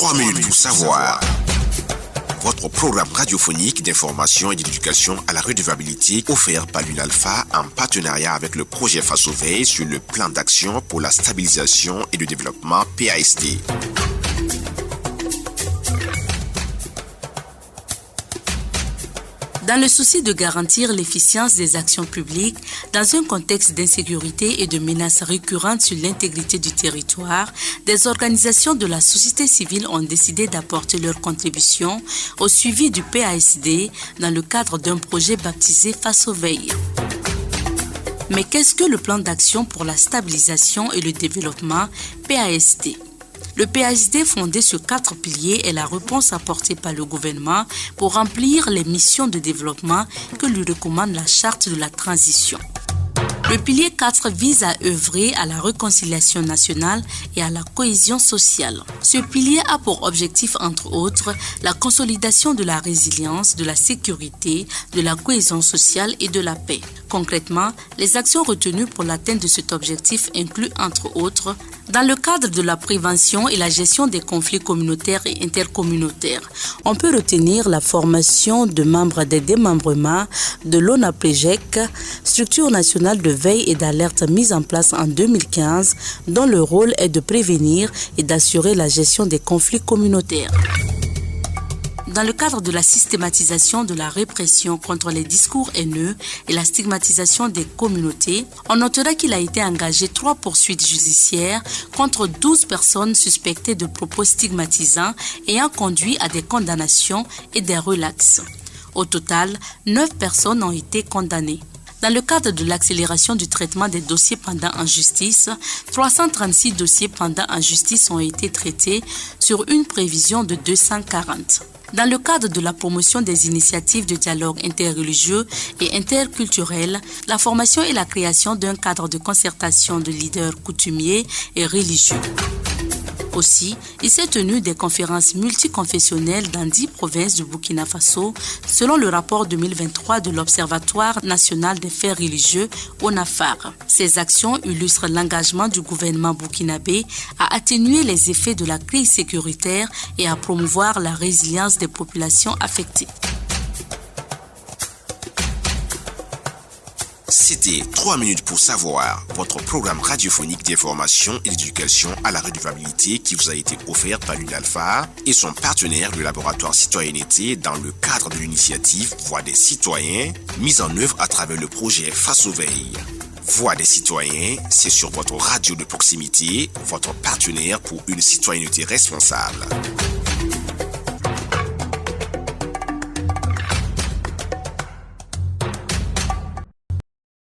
3 minutes pour savoir. Votre programme radiophonique d'information et d'éducation à la redevabilité offert par l'UNALPHA en partenariat avec le projet FASOVEI sur le plan d'action pour la stabilisation et le développement PASD. Dans le souci de garantir l'efficience des actions publiques, dans un contexte d'insécurité et de menaces récurrentes sur l'intégrité du territoire, des organisations de la société civile ont décidé d'apporter leur contribution au suivi du PASD dans le cadre d'un projet baptisé FASOVEI. Mais qu'est-ce que le plan d'action pour la stabilisation et le développement PASD ? Le PASD, fondé sur 4 piliers, est la réponse apportée par le gouvernement pour remplir les missions de développement que lui recommande la charte de la transition. Le pilier 4 vise à œuvrer à la réconciliation nationale et à la cohésion sociale. Ce pilier a pour objectif, entre autres, la consolidation de la résilience, de la sécurité, de la cohésion sociale et de la paix. Concrètement, les actions retenues pour l'atteinte de cet objectif incluent, entre autres, dans le cadre de la prévention et la gestion des conflits communautaires et intercommunautaires, on peut retenir la formation de membres des démembrements de l'ONAPREJEC, structure nationale de veille et d'alerte mise en place en 2015, dont le rôle est de prévenir et d'assurer la gestion des conflits communautaires. Dans le cadre de la systématisation de la répression contre les discours haineux et la stigmatisation des communautés, on notera qu'il a été engagé 3 poursuites judiciaires contre 12 personnes suspectées de propos stigmatisants ayant conduit à des condamnations et des relaxes. Au total, 9 personnes ont été condamnées. Dans le cadre de l'accélération du traitement des dossiers pendants en justice, 336 dossiers pendants en justice ont été traités sur une prévision de 240. Dans le cadre de la promotion des initiatives de dialogue interreligieux et interculturel, la formation et la création d'un cadre de concertation de leaders coutumiers et religieux. Aussi, il s'est tenu des conférences multiconfessionnelles dans 10 provinces du Burkina Faso, selon le rapport 2023 de l'Observatoire national des faits religieux, ONAFAR. Ces actions illustrent l'engagement du gouvernement burkinabé à atténuer les effets de la crise sécuritaire et à promouvoir la résilience des populations affectées. C'était 3 minutes pour savoir, votre programme radiophonique d'information et d'éducation à la redevabilité qui vous a été offert par l'UNALPHA et son partenaire, le laboratoire citoyenneté, dans le cadre de l'initiative Voix des citoyens, mise en œuvre à travers le projet FASOVEI. Voix des citoyens, c'est sur votre radio de proximité, votre partenaire pour une citoyenneté responsable.